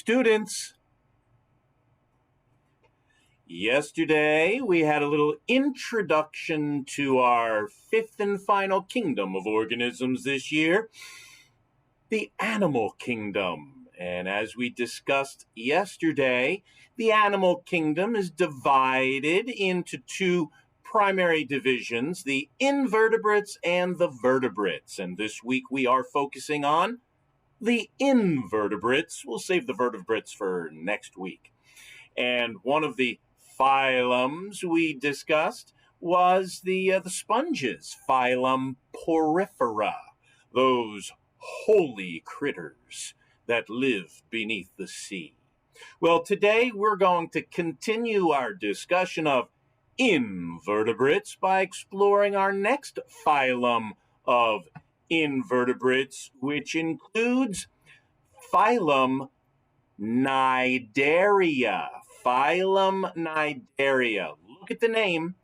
Students, yesterday we had a little introduction to our fifth and final kingdom of organisms this year, the animal kingdom. And as we discussed yesterday, the animal kingdom is divided into two primary divisions, the invertebrates and the vertebrates. And this week we are focusing on the invertebrates. We'll save the vertebrates for next week. And one of the phylums we discussed was the sponges, phylum Porifera, those holy critters that live beneath the sea. Well, today we're going to continue our discussion of invertebrates by exploring our next phylum of invertebrates, which includes phylum Cnidaria. Phylum Cnidaria. Look at the name,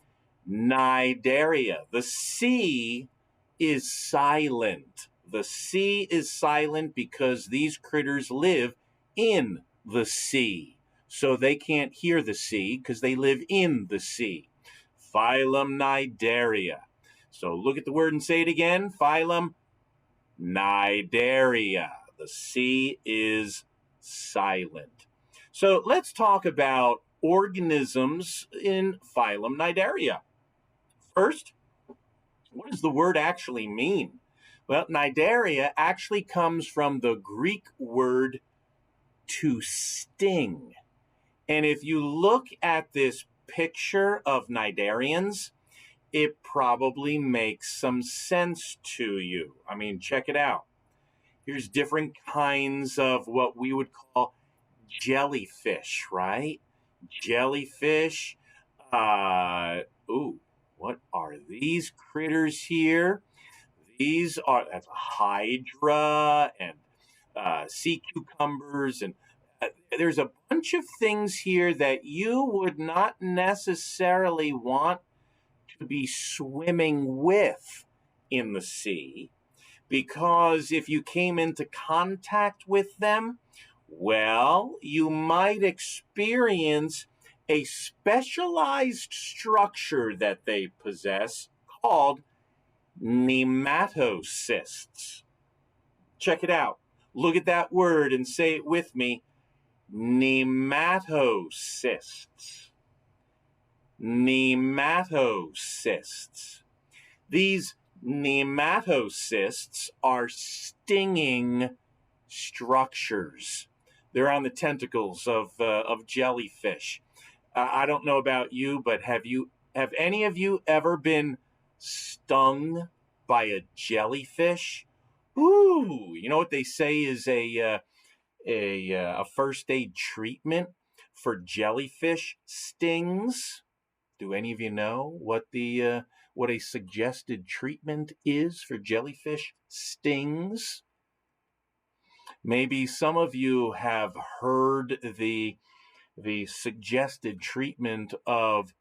Cnidaria. The C is silent. The C is silent because these critters live in the sea. So they can't hear the sea because they live in the sea. Phylum Cnidaria. So look at the word and say it again. Phylum Cnidaria. The C is silent. So let's talk about organisms in phylum Cnidaria. First, what does the word actually mean? Well, Cnidaria actually comes from the Greek word to sting. And if you look at this picture of cnidarians, it probably makes some sense to you. I mean, check it out. Here's different kinds of what we would call jellyfish, right? Jellyfish. What are these critters here? These are that's hydra and sea cucumbers, and there's a bunch of things here that you would not necessarily want to be swimming with in the sea, because if you came into contact with them, well, you might experience a specialized structure that they possess called nematocysts. Check it out. Look at that word and say it with me. Nematocysts. Nematocysts. These nematocysts are stinging structures. They're on the tentacles of jellyfish. I don't know about you, but have any of you ever been stung by a jellyfish? Ooh, you know what they say is a first aid treatment for jellyfish stings? Do any of you know what a suggested treatment is for jellyfish stings? Maybe some of you have heard the suggested treatment of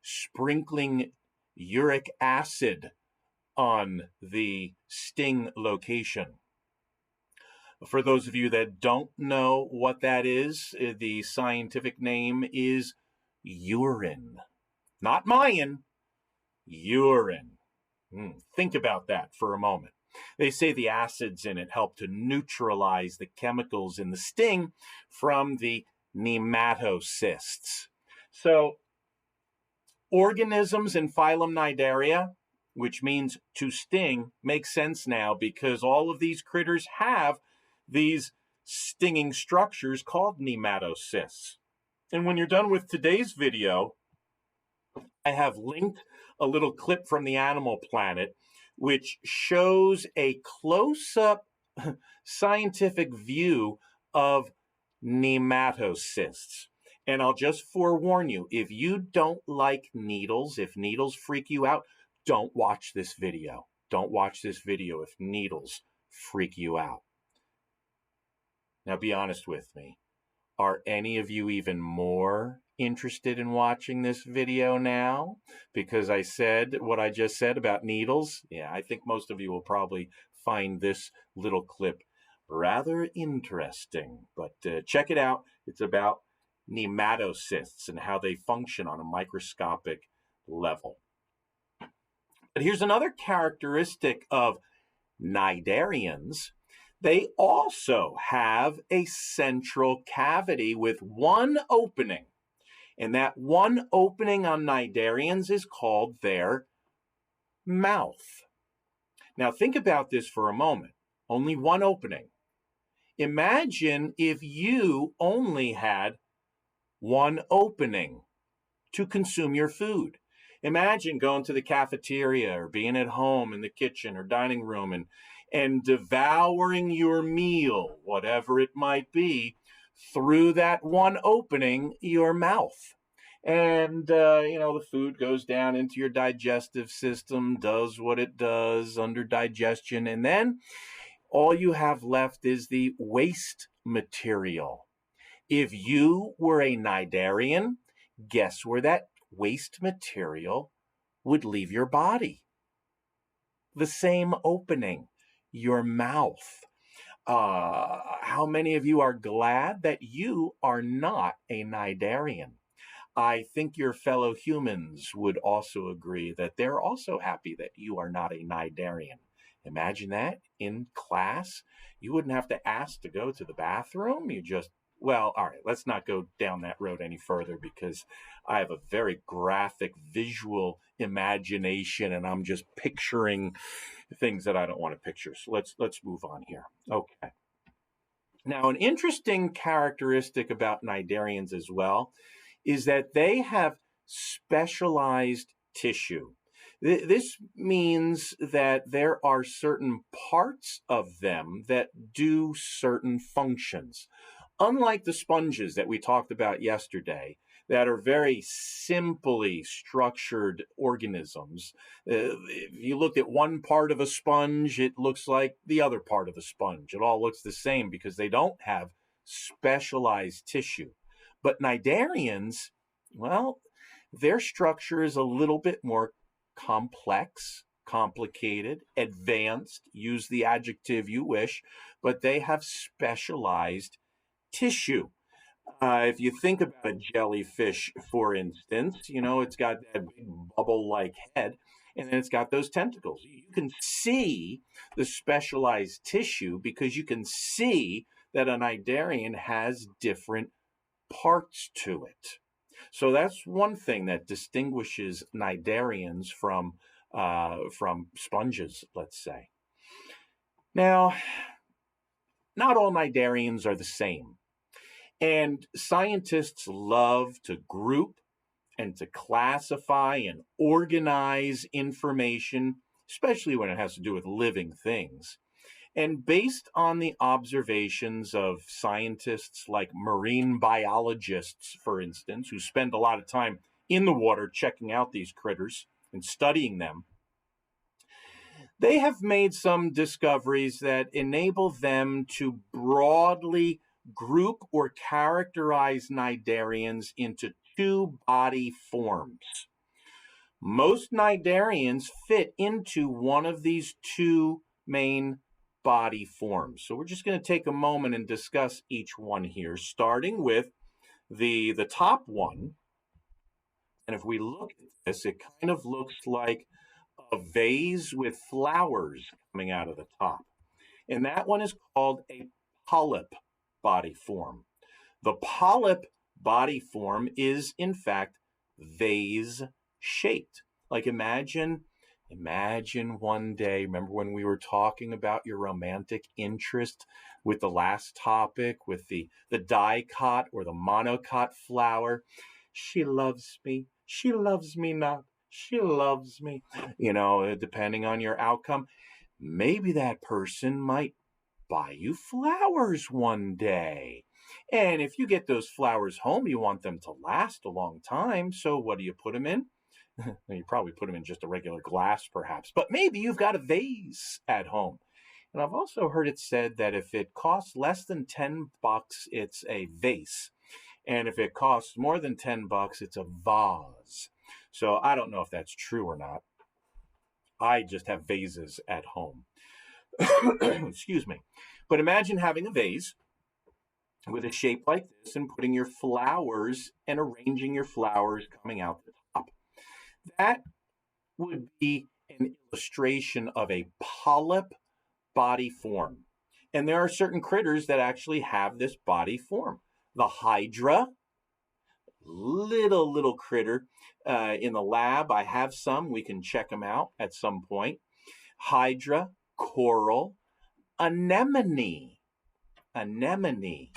sprinkling uric acid on the sting location. For those of you that don't know what that is, the scientific name is urine. Not mine, urine. Think about that for a moment. They say the acids in it help to neutralize the chemicals in the sting from the nematocysts. So, organisms in phylum Cnidaria, which means to sting, makes sense now because all of these critters have these stinging structures called nematocysts. And when you're done with today's video, I have linked a little clip from the Animal Planet which shows a close-up scientific view of nematocysts. And I'll just forewarn you, if you don't like needles, if needles freak you out, don't watch this video. Don't watch this video if needles freak you out. Now be honest with me. Are any of you even more interested in watching this video now? Because I said what I just said about needles. Yeah, I think most of you will probably find this little clip Rather interesting, but check it out. It's about nematocysts and how they function on a microscopic level. But here's another characteristic of cnidarians. They also have a central cavity with one opening. And that one opening on cnidarians is called their mouth. Now think about this for a moment. Only one opening. Imagine if you only had one opening to consume your food. Imagine going to the cafeteria or being at home in the kitchen or dining room and devouring your meal, whatever it might be, through that one opening, your mouth. And, the food goes down into your digestive system, does what it does under digestion, and then all you have left is the waste material. If you were a cnidarian, guess where that waste material would leave your body? The same opening, your mouth. How many of you are glad that you are not a cnidarian? I think your fellow humans would also agree that they're also happy that you are not a cnidarian. Imagine that in class. You wouldn't have to ask to go to the bathroom. You just, well, all right, let's not go down that road any further because I have a very graphic visual imagination and I'm just picturing things that I don't want to picture. So let's move on here. Okay. Now, an interesting characteristic about cnidarians as well is that they have specialized tissue. This means that there are certain parts of them that do certain functions. Unlike the sponges that we talked about yesterday, that are very simply structured organisms. If you look at one part of a sponge, it looks like the other part of the sponge. It all looks the same because they don't have specialized tissue. But cnidarians, well, their structure is a little bit more complex, complicated, advanced, use the adjective you wish, but they have specialized tissue. If you think about a jellyfish, for instance, it's got that big bubble-like head, and then it's got those tentacles. You can see the specialized tissue because you can see that a cnidarian has different parts to it. So that's one thing that distinguishes cnidarians from sponges, let's say. Now, not all cnidarians are the same. And scientists love to group and to classify and organize information, especially when it has to do with living things. And based on the observations of scientists like marine biologists, for instance, who spend a lot of time in the water checking out these critters and studying them, they have made some discoveries that enable them to broadly group or characterize cnidarians into two body forms. Most cnidarians fit into one of these two main body forms. So we're just going to take a moment and discuss each one here, starting with the top one. And if we look at this, it kind of looks like a vase with flowers coming out of the top. And that one is called a polyp body form. The polyp body form is, in fact, vase-shaped. Like imagine one day, remember when we were talking about your romantic interest with the last topic, with the dicot or the monocot flower? She loves me not. She loves me. Depending on your outcome, maybe that person might buy you flowers one day. And if you get those flowers home, you want them to last a long time. So what do you put them in? You probably put them in just a regular glass, perhaps. But maybe you've got a vase at home. And I've also heard it said that if it costs less than $10, it's a vase. And if it costs more than $10, it's a vase. So I don't know if that's true or not. I just have vases at home. Excuse me. But imagine having a vase with a shape like this and putting your flowers and arranging your flowers coming out the top. That would be an illustration of a polyp body form. And there are certain critters that actually have this body form. The hydra, little critter in the lab. I have some. We can check them out at some point. Hydra, coral, anemone. Anemone.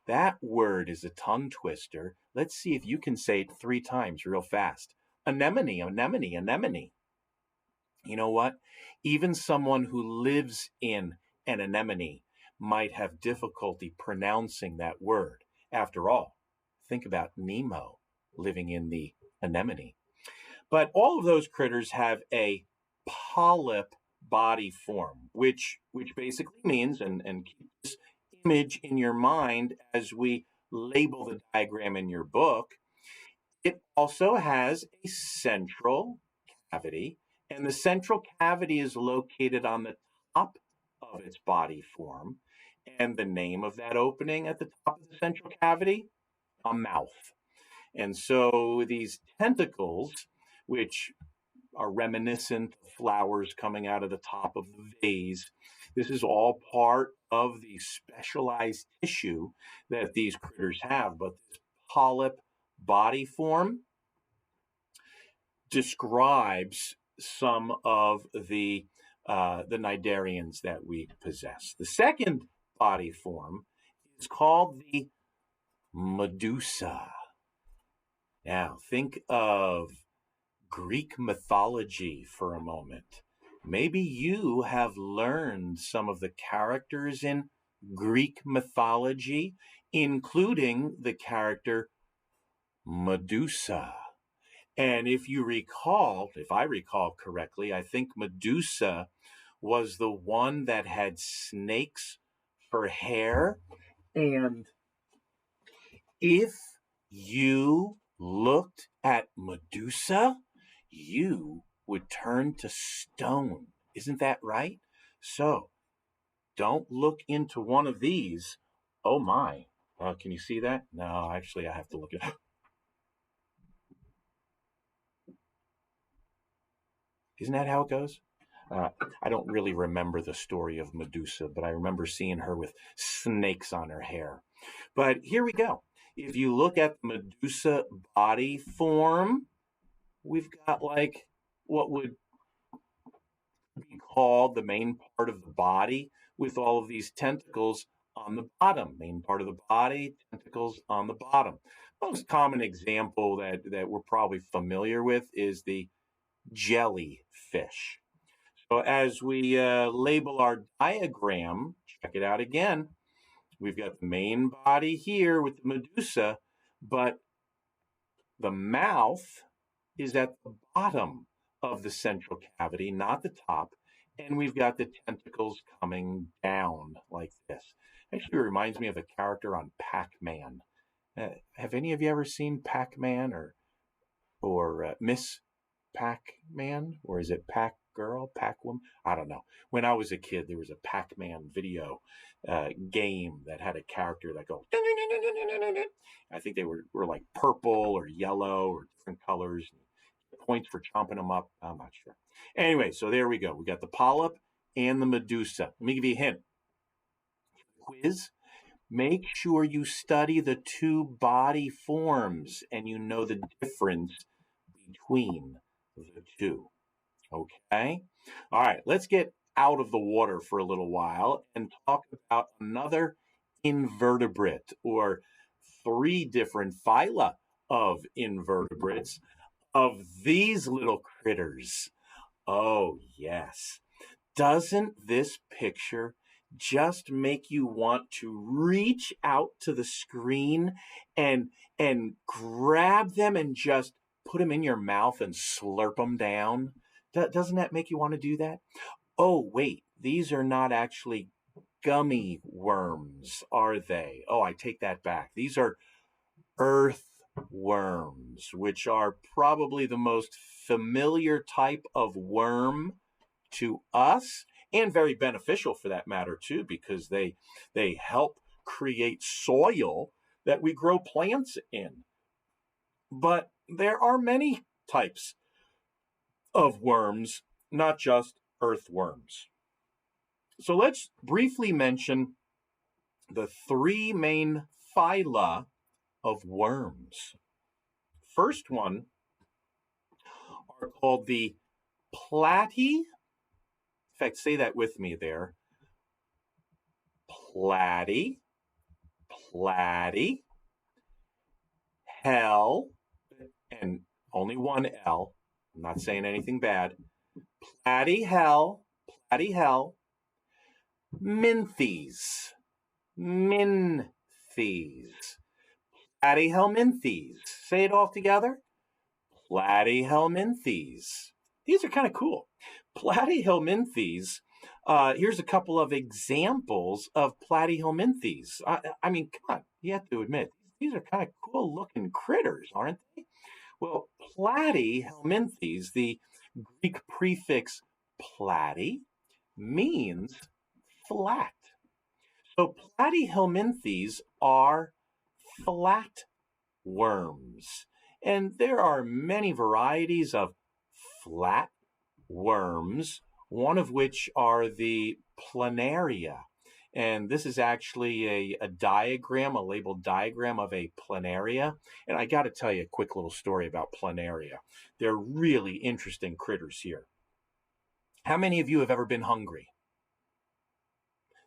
That word is a tongue twister. Let's see if you can say it 3 times real fast. Anemone, anemone, anemone. You know what? Even someone who lives in an anemone might have difficulty pronouncing that word. After all, think about Nemo living in the anemone. But all of those critters have a polyp body form, which basically means, and keep this image in your mind as we label the diagram in your book, it also has a central cavity, and the central cavity is located on the top of its body form. And the name of that opening at the top of the central cavity? A mouth. And so these tentacles, which are reminiscent of flowers coming out of the top of the vase, this is all part of the specialized tissue that these critters have. But this polyp body form describes some of the cnidarians that we possess. The second body form is called the medusa. Now, think of Greek mythology for a moment. Maybe you have learned some of the characters in Greek mythology, including the character Medusa. And if I recall correctly, I think Medusa was the one that had snakes for hair. And if you looked at Medusa, you would turn to stone. Isn't that right? So don't look into one of these. Oh my. Can you see that? No, actually, I have to look at it. Isn't that how it goes? I don't really remember the story of Medusa, but I remember seeing her with snakes on her hair. But here we go. If you look at the Medusa body form, we've got like what would be called the main part of the body with all of these tentacles on the bottom. Main part of the body, tentacles on the bottom. Most common example that we're probably familiar with is the jellyfish. So as we label our diagram, check it out again. We've got the main body here with the medusa, but the mouth is at the bottom of the central cavity, not the top. And we've got the tentacles coming down like this. Actually, it reminds me of a character on Pac-Man. Have any of you ever seen Pac-Man or Miss Pac-Man, or is it Pac-Girl, Pac-Woman? I don't know. When I was a kid, there was a Pac-Man video game that had a character that goes. I think they were like purple or yellow or different colors. Points for chomping them up. I'm not sure. Anyway, so there we go. We got the polyp and the medusa. Let me give you a hint. Quiz. Make sure you study the 2 body forms and you know the difference between the 2. Okay? All right, let's get out of the water for a little while and talk about another invertebrate, or 3 different phyla of invertebrates, of these little critters. Oh, yes. Doesn't this picture just make you want to reach out to the screen and grab them and just put them in your mouth and slurp them down? Doesn't that make you want to do that? Oh, wait, these are not actually gummy worms, are they? Oh, I take that back. These are earthworms, which are probably the most familiar type of worm to us. and very beneficial for that matter too, because they help create soil that we grow plants in. But there are many types of worms, not just earthworms. So let's briefly mention the three main phyla of worms. First one are called the platy. In fact, say that with me there. Platy, platy, hell, and only one L. I'm not saying anything bad. Platy hell, minthes, minthes, platyhelminthes. Say it all together. Platyhelminthes. These are kind of cool. Platyhelminthes. Here's a couple of examples of platyhelminthes. I mean, come on, you have to admit, these are kind of cool looking critters, aren't they? Well, platyhelminthes, the Greek prefix platy, means flat. So platyhelminthes are flat worms. And there are many varieties of flat worms, one of which are the planaria. And this is actually a diagram, a labeled diagram of a planaria. And I got to tell you a quick little story about planaria. They're really interesting critters here. How many of you have ever been hungry?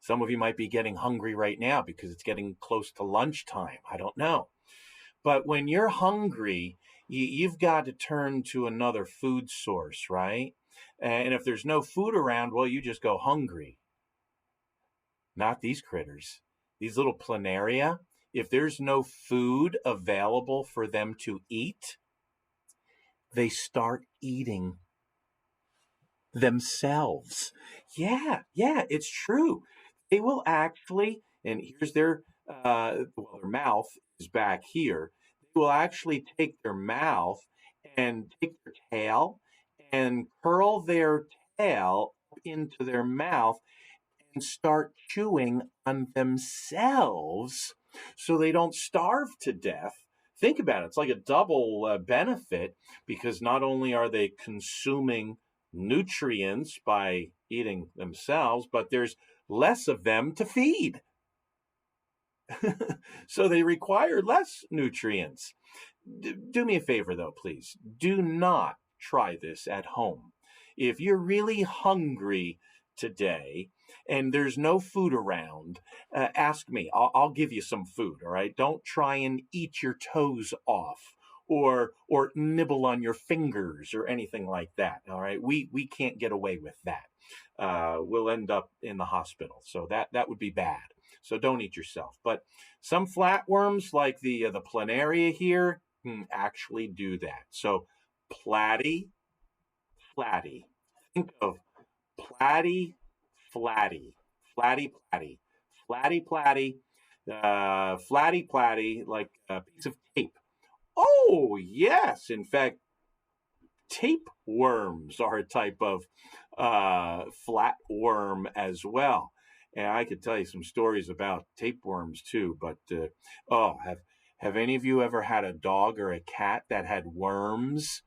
Some of you might be getting hungry right now because it's getting close to lunchtime. I don't know. But when you're hungry, you've got to turn to another food source, right? And if there's no food around, well, you just go hungry. Not these critters. These little planaria, if there's no food available for them to eat, they start eating themselves. Yeah, it's true. They will actually, and here's their their mouth is back here. They will actually take their mouth and take their tail and curl their tail into their mouth and start chewing on themselves so they don't starve to death. Think about it. It's like a double benefit, because not only are they consuming nutrients by eating themselves, but there's less of them to feed. So they require less nutrients. Do me a favor, though, please. Do not try this at home. If you're really hungry today and there's no food around, ask me. I'll give you some food, all right? Don't try and eat your toes off or nibble on your fingers or anything like that, all right? We can't get away with that. We'll end up in the hospital. So that would be bad. So don't eat yourself. But some flatworms, like the planaria here, actually do that. So platy, flatty. Think of platy, flatty, flatty, platty, flatty, platty, flatty, platty, like a piece of tape. Oh, yes. In fact, tapeworms are a type of flatworm as well. And I could tell you some stories about tapeworms too. But have any of you ever had a dog or a cat that had worms?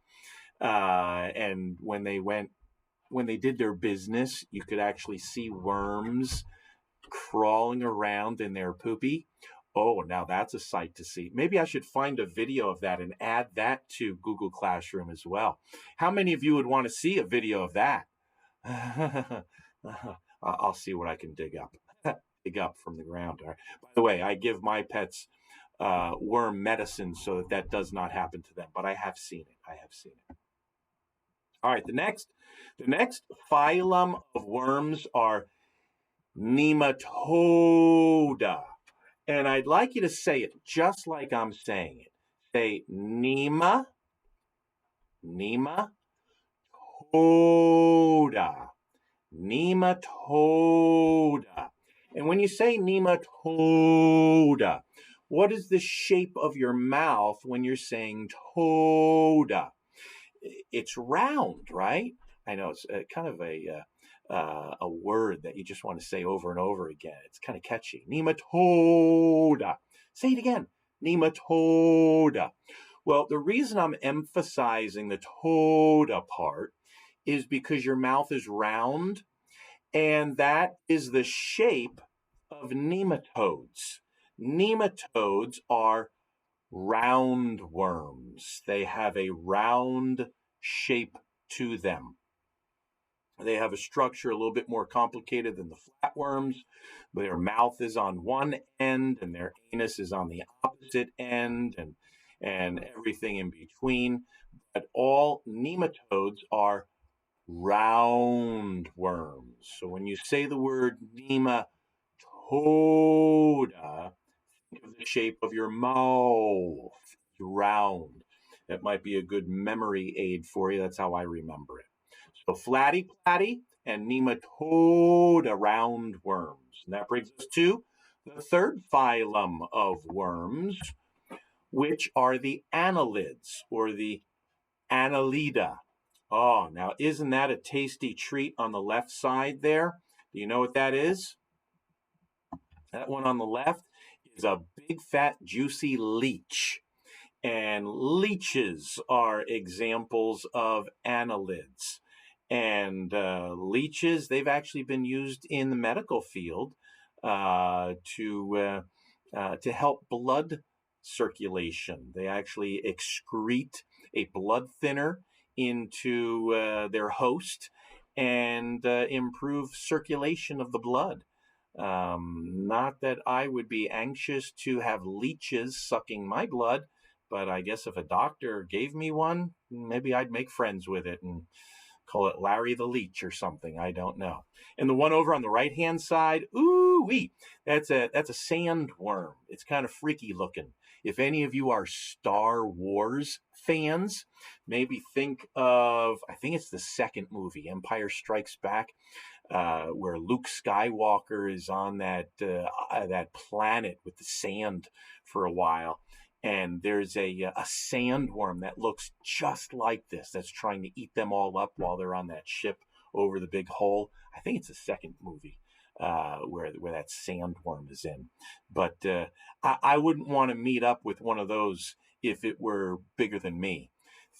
And when they did their business, you could actually see worms crawling around in their poopy. Oh, now that's a sight to see. Maybe I should find a video of that and add that to Google Classroom as well. How many of you would want to see a video of that? I'll see what I can dig up. Dig up from the ground. All right. By the way, I give my pets worm medicine so that does not happen to them, but I have seen it. All right, the next phylum of worms are Nematoda. And I'd like you to say it just like I'm saying it. Say nematoda. Nematoda. And when you say nematoda, what is the shape of your mouth when you're saying toda? It's round, right? I know it's kind of a a word that you just want to say over and over again. It's kind of catchy. Nematoda. Say it again. Nematoda. Well, the reason I'm emphasizing the toda part is because your mouth is round, and that is the shape of nematodes. Nematodes are roundworms. They have a round shape to them. They have a structure a little bit more complicated than the flatworms. Their mouth is on one end and their anus is on the opposite end, and everything in between. But all nematodes are roundworms. So when you say the word nematoda, think of the shape of your mouth, round. That might be a good memory aid for you. That's how I remember it. So flatty platty and nematoda roundworms. And that brings us to the third phylum of worms, which are the annelids or the annelida. Oh, now isn't that a tasty treat on the left side there? Do you know what that is? That one on the left is a big, fat, juicy leech. And leeches are examples of annelids. And leeches, they've actually been used in the medical field to help blood circulation. They actually excrete a blood thinner into their host and improve circulation of the blood. Not that I would be anxious to have leeches sucking my blood, but I guess if a doctor gave me one, maybe I'd make friends with it and call it Larry the Leech or something. I don't know. And the one over on the right-hand side, ooh-wee, that's a sandworm. It's kind of freaky looking. If any of you are Star Wars fans, maybe think of, I think it's the second movie, Empire Strikes Back, where Luke Skywalker is on that planet with the sand for a while. And there's a sandworm that looks just like this that's trying to eat them all up while they're on that ship over the big hole. I think it's the second movie where that sandworm is in. But I wouldn't want to meet up with one of those if it were bigger than me.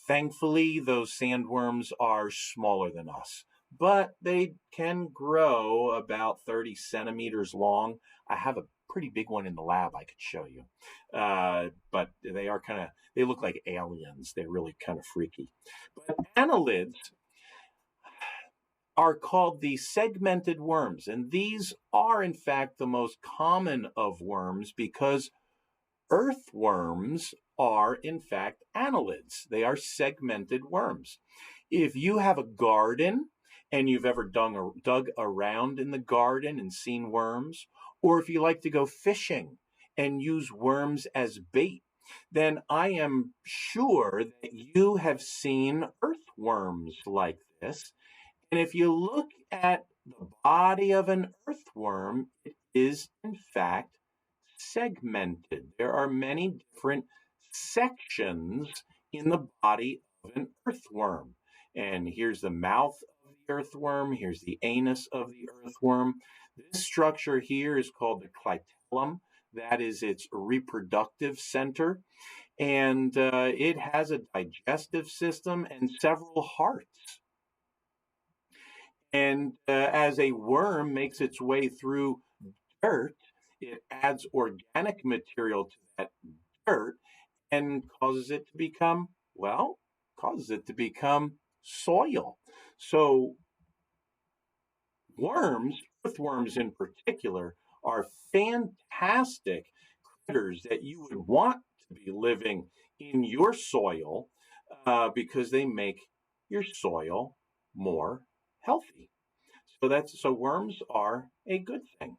Thankfully, those sandworms are smaller than us, but they can grow about 30 centimeters long. I have a pretty big one in the lab I could show you. But they look like aliens. They're really kind of freaky. But annelids are called the segmented worms. And these are, in fact, the most common of worms because earthworms are, in fact, annelids. They are segmented worms. If you have a garden and you've ever dug around in the garden and seen worms, or if you like to go fishing and use worms as bait, then I am sure that you have seen earthworms like this. And if you look at the body of an earthworm, it is in fact segmented. There are many different sections in the body of an earthworm. And here's the mouth of the earthworm. Here's the anus of the earthworm. This structure here is called the clitellum. That is its reproductive center. And it has a digestive system and several hearts. And as a worm makes its way through dirt, it adds organic material to that dirt and causes it to become soil. So worms, earthworms in particular, are fantastic critters that you would want to be living in your soil because they make your soil more healthy. So worms are a good thing.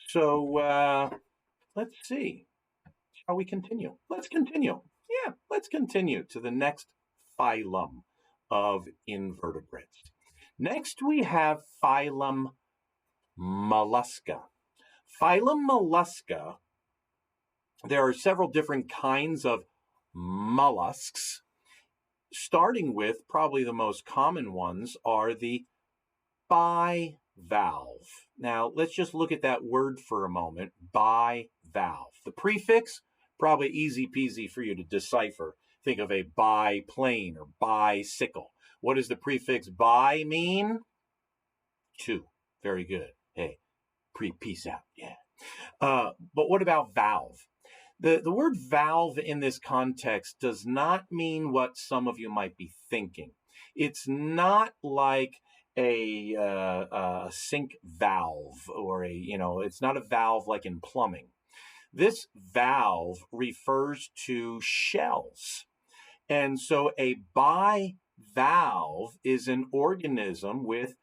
So let's see. Shall we continue? Let's continue. Yeah, let's continue to the next phylum of invertebrates. Next, we have phylum Mollusca. Phylum Mollusca, there are several different kinds of mollusks, starting with probably the most common ones are the bivalve. Now, let's just look at that word for a moment, bivalve. The prefix, probably easy peasy for you to decipher. Think of a biplane or bicycle. What does the prefix bi mean? Two. Very good. Hey, peace out. Yeah. But what about valve? The word valve in this context does not mean what some of you might be thinking. It's not like a sink valve or it's not a valve like in plumbing. This valve refers to shells. And so a bivalve is an organism with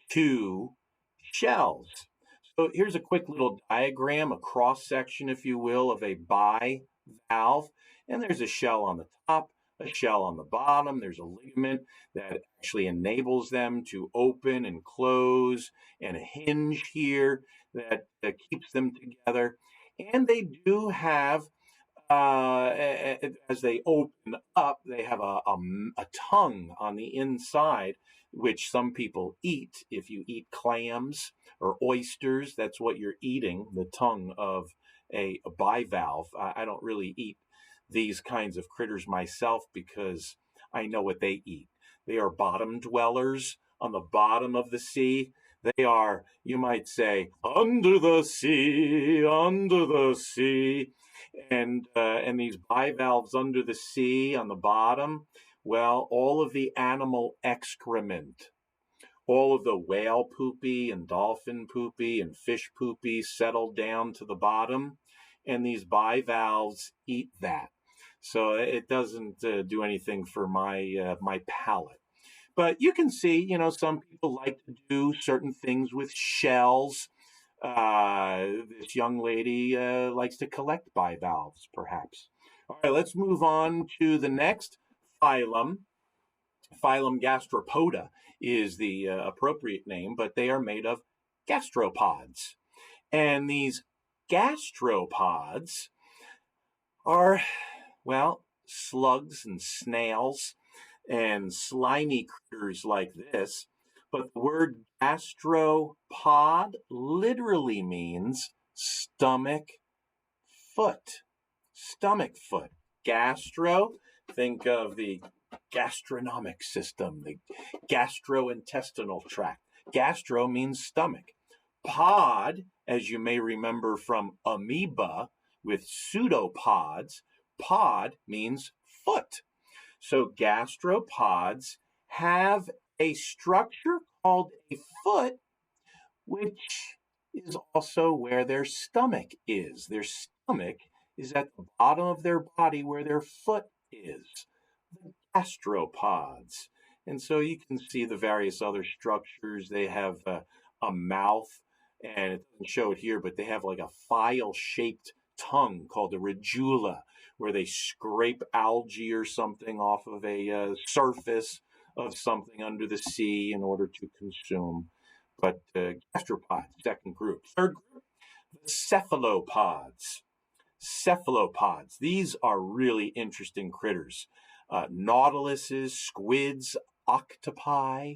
two shells. So here's a quick little diagram, a cross section, if you will, of a bivalve. And there's a shell on the top, a shell on the bottom. There's a ligament that actually enables them to open and close, and a hinge here that keeps them together. And they do have as they open up, they have a tongue on the inside, which some people eat. If you eat clams or oysters, that's what you're eating, the tongue of a bivalve. I don't really eat these kinds of critters myself because I know what they eat. They are bottom dwellers on the bottom of the sea. They are, you might say, under the sea, under the sea. And these bivalves under the sea on the bottom, well, all of the animal excrement, all of the whale poopy and dolphin poopy and fish poopy settle down to the bottom, and these bivalves eat that. So it doesn't do anything for my palate. But you can see, some people like to do certain things with shells. This young lady likes to collect bivalves, perhaps. All right, let's move on to the next phylum. Phylum Gastropoda is the appropriate name, but they are made of gastropods. And these gastropods are, well, slugs and snails and slimy critters like this. But the word gastropod literally means stomach foot. Stomach foot. Gastro, think of the gastronomic system, the gastrointestinal tract. Gastro means stomach. Pod, as you may remember from amoeba with pseudopods, pod means foot. So gastropods have a structure called a foot, which is also where their stomach is. Their stomach is at the bottom of their body where their foot is. The gastropods. And so you can see the various other structures. They have a mouth, and it doesn't show it here, but they have like a file-shaped tongue called a radula, where they scrape algae or something off of a surface of something under the sea in order to consume. But gastropods, second group. Third group, the cephalopods. Cephalopods. These are really interesting critters. Nautiluses, squids, octopi.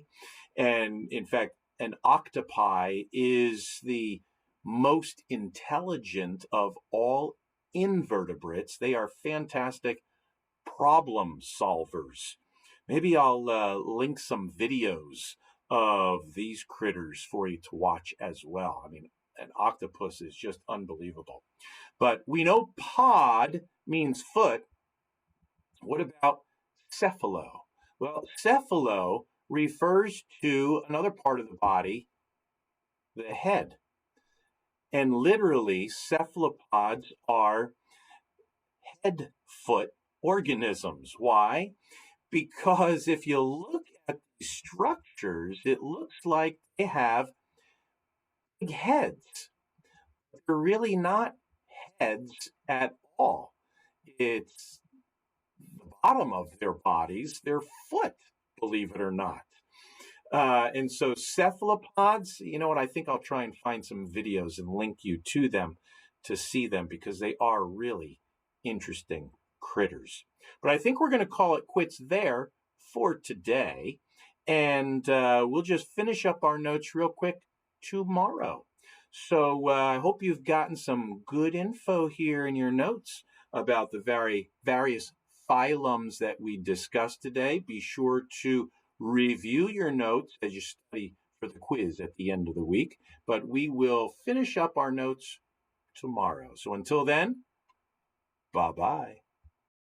And in fact, an octopi is the most intelligent of all invertebrates. They are fantastic problem solvers. Maybe I'll link some videos of these critters for you to watch as well. I mean, an octopus is just unbelievable. But we know pod means foot. What about cephalo? Well, cephalo refers to another part of the body, the head. And literally, cephalopods are head-foot organisms. Why? Because if you look at these structures, it looks like they have big heads. They're really not heads at all. It's the bottom of their bodies, their foot, believe it or not. And so cephalopods, you know what, I think I'll try and find some videos and link you to them to see them because they are really interesting critters. But I think we're going to call it quits there for today. and we'll just finish up our notes real quick tomorrow. So I hope you've gotten some good info here in your notes about the various phylums that we discussed today. Be sure to review your notes as you study for the quiz at the end of the week. But we will finish up our notes tomorrow. So until then, bye-bye.